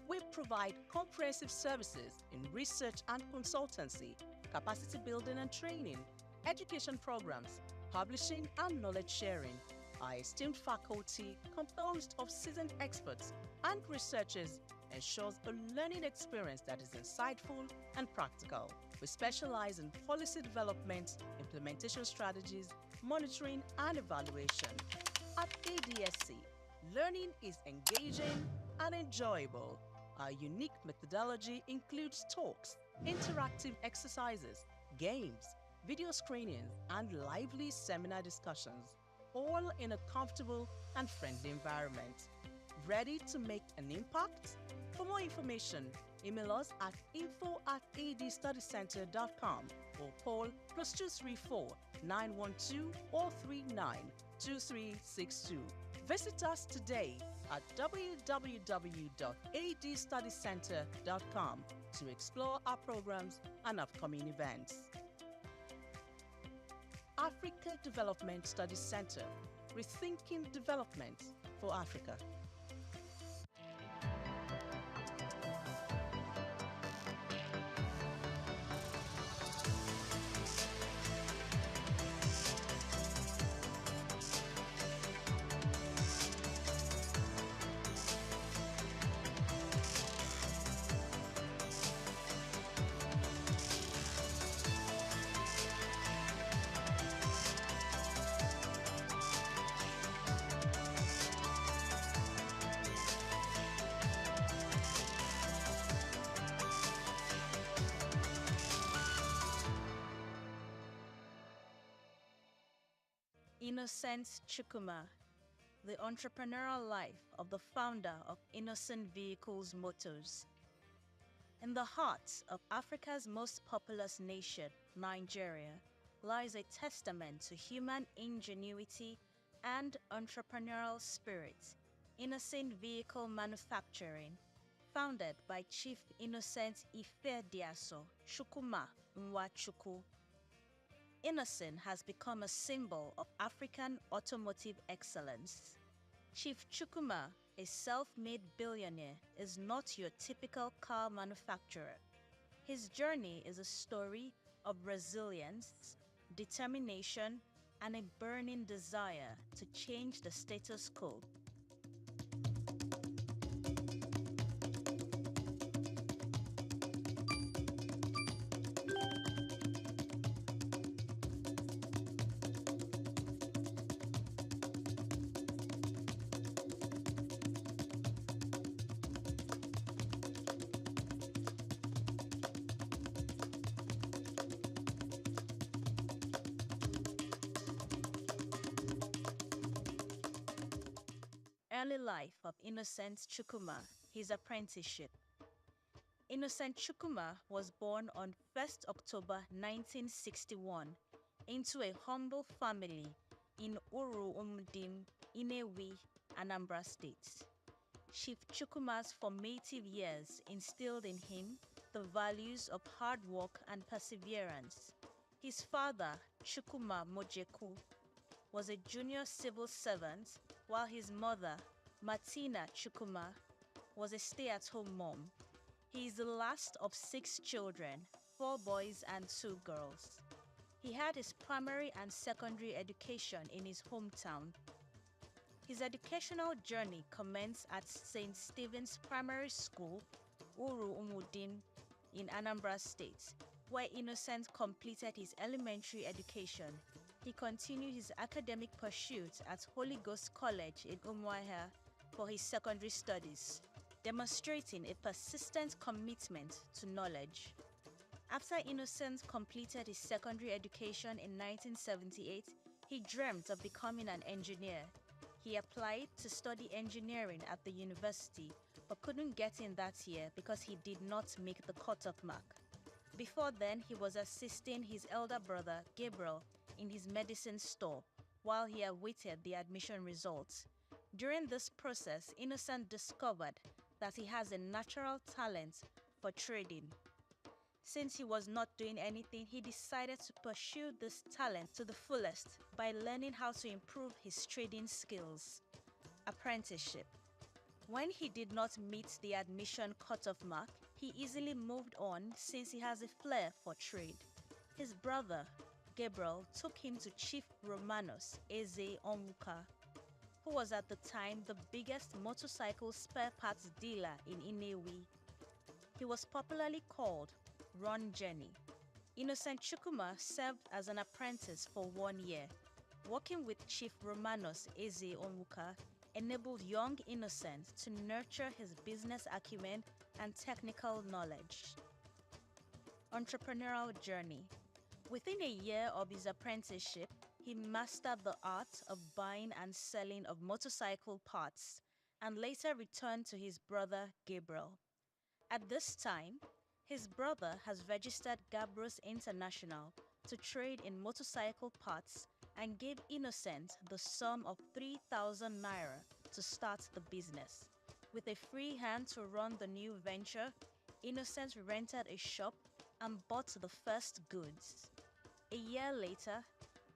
We provide comprehensive services in research and consultancy, capacity building and training, education programs, publishing, and knowledge sharing. Our esteemed faculty, composed of seasoned experts and researchers, ensures a learning experience that is insightful and practical. We specialize in policy development, implementation strategies, monitoring, and evaluation. At ADSC, learning is engaging and enjoyable. Our unique methodology includes talks, interactive exercises, games, video screenings, and lively seminar discussions, all in a comfortable and friendly environment. Ready to make an impact? For more information, email us at info@adstudycenter.com or call +234 912 439 2362. Visit us today at www.adstudycenter.com to explore our programs and upcoming events. Africa Development Studies Center, rethinking development for Africa. Innocent Chukwuma, the entrepreneurial life of the founder of Innocent Vehicles Motors. In the heart of Africa's most populous nation, Nigeria, lies a testament to human ingenuity and entrepreneurial spirit, Innocent Vehicle Manufacturing, founded by Chief Innocent Ifediaso Chukwuma Nwachukwu. Innocent has become a symbol of African automotive excellence. Chief Chukwuma, a self-made billionaire, is not your typical car manufacturer. His journey is a story of resilience, determination, and a burning desire to change the status quo. Early life of Innocent Chukwuma, his apprenticeship. Innocent Chukwuma was born on 1st October 1961 into a humble family in Uru-Umdim, Inewi, Anambra State. Chief Chukwuma's formative years instilled in him the values of hard work and perseverance. His father, Chukwuma Mojeku, was a junior civil servant, while his mother, Martina Chukwuma, was a stay-at-home mom. He is the last of 6 children, 4 boys and 2 girls. He had his primary and secondary education in his hometown. His educational journey commenced at St. Stephen's Primary School, Uru Umudin, in Anambra State, where Innocent completed his elementary education. He continued his academic pursuits at Holy Ghost College in Umuahia for his secondary studies, demonstrating a persistent commitment to knowledge. After Innocent completed his secondary education in 1978, he dreamt of becoming an engineer. He applied to study engineering at the university, but couldn't get in that year because he did not make the cutoff mark. Before then, he was assisting his elder brother, Gabriel, in his medicine store while he awaited the admission results. During this process, Innocent discovered that he has a natural talent for trading. Since he was not doing anything, he decided to pursue this talent to the fullest by learning how to improve his trading skills. Apprenticeship. When he did not meet the admission cutoff mark, he easily moved on since he has a flair for trade. His brother, Gabriel, took him to Chief Romanus Eze Onwuka, who was at the time the biggest motorcycle spare parts dealer in Inewi. He was popularly called Ron Jenny. Innocent Chukwuma served as an apprentice for 1 year. Working with Chief Romanus Eze Onwuka enabled young Innocent to nurture his business acumen and technical knowledge. Entrepreneurial journey. Within a year of his apprenticeship, he mastered the art of buying and selling of motorcycle parts and later returned to his brother Gabriel. At this time, his brother has registered Gabros International to trade in motorcycle parts and gave Innocent the sum of 3,000 naira to start the business. With a free hand to run the new venture, Innocent rented a shop and bought the first goods. A year later,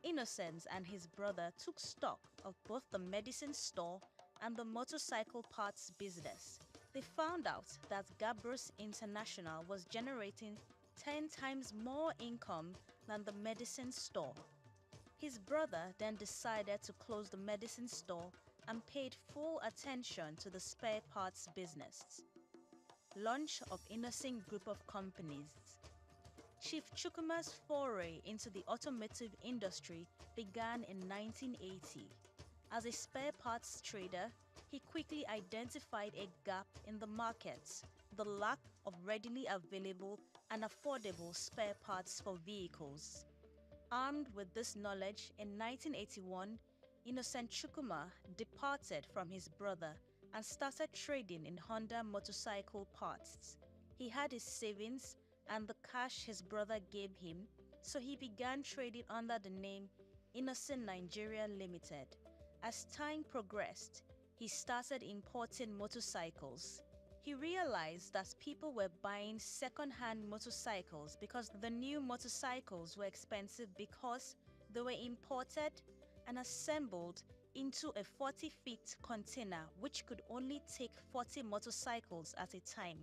Innocent and his brother took stock of both the medicine store and the motorcycle parts business. They found out that Gabros International was generating 10 times more income than the medicine store. His brother then decided to close the medicine store and paid full attention to the spare parts business. Launch of Innocent Group of Companies. Chief Chukwuma's foray into the automotive industry began in 1980. As a spare parts trader, he quickly identified a gap in the market, the lack of readily available and affordable spare parts for vehicles. Armed with this knowledge, in 1981, Innocent Chukwuma departed from his brother and started trading in Honda motorcycle parts. He had his savings and the cash his brother gave him, so he began trading under the name Innocent Nigeria Limited. As time progressed, he started importing motorcycles. He realized that people were buying second-hand motorcycles because the new motorcycles were expensive because they were imported and assembled into a 40-feet container which could only take 40 motorcycles at a time,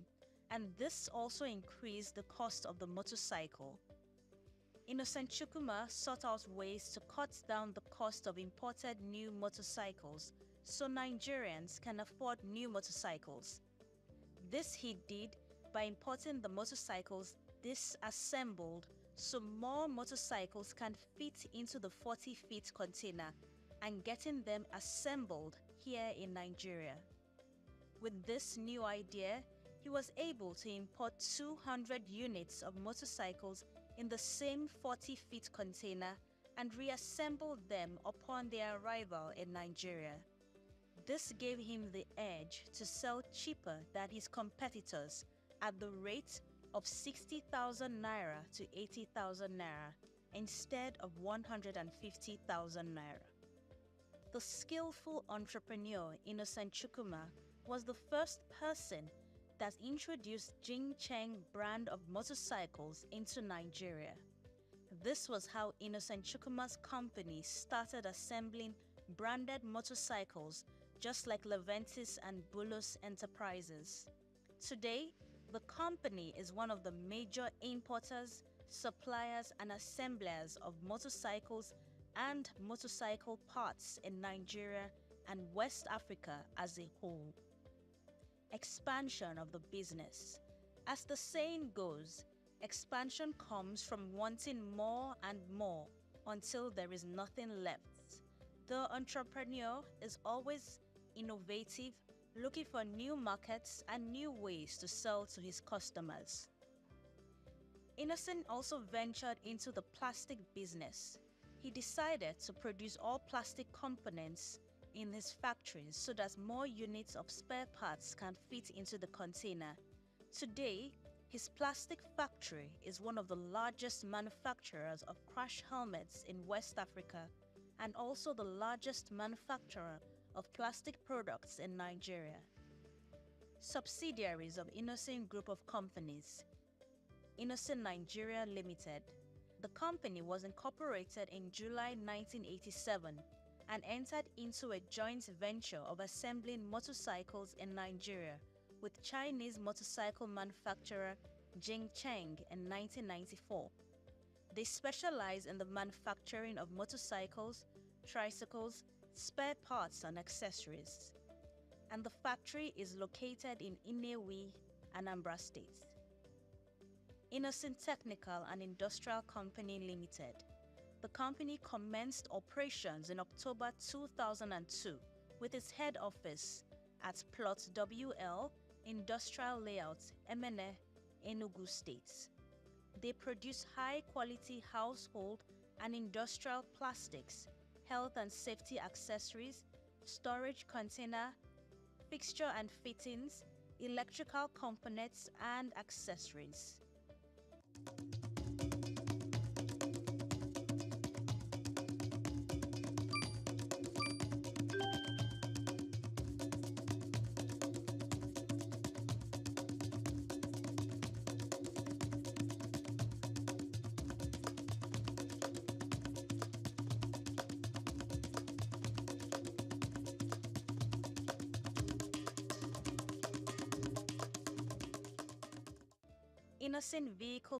and this also increased the cost of the motorcycle. Innocent Chukwuma sought out ways to cut down the cost of imported new motorcycles so Nigerians can afford new motorcycles. This he did by importing the motorcycles disassembled so more motorcycles can fit into the 40-feet container and getting them assembled here in Nigeria. With this new idea, he was able to import 200 units of motorcycles in the same 40-feet container and reassemble them upon their arrival in Nigeria. This gave him the edge to sell cheaper than his competitors at the rate of 60,000 naira to 80,000 naira instead of 150,000 naira. The skillful entrepreneur Innocent Chukwuma was the first person that introduced Jing Cheng brand of motorcycles into Nigeria. This was how Innocent Chukwuma's company started assembling branded motorcycles just like Leventis and Bulus Enterprises. Today, the company is one of the major importers, suppliers and assemblers of motorcycles and motorcycle parts in Nigeria and West Africa as a whole. Expansion of the business. As the saying goes, expansion comes from wanting more and more until there is nothing left. The entrepreneur is always innovative, looking for new markets and new ways to sell to his customers. Innocent also ventured into the plastic business. He decided to produce all plastic components in his factories so that more units of spare parts can fit into the container. Today, his plastic factory is one of the largest manufacturers of crash helmets in West Africa and also the largest manufacturer of plastic products in Nigeria. Subsidiaries of Innocent Group of Companies. Innocent Nigeria Limited. The company was incorporated in July 1987 and entered into a joint venture of assembling motorcycles in Nigeria with Chinese motorcycle manufacturer Jingcheng in 1994. They specialize in the manufacturing of motorcycles, tricycles, spare parts and accessories. And the factory is located in Inewi, Anambra State. Innocent Technical and Industrial Company Limited. The company commenced operations in October 2002 with its head office at Plot WL Industrial Layout, Emene, Enugu State. They produce high-quality household and industrial plastics, health and safety accessories, storage container, fixture and fittings, electrical components, and accessories. Innocent Vehicle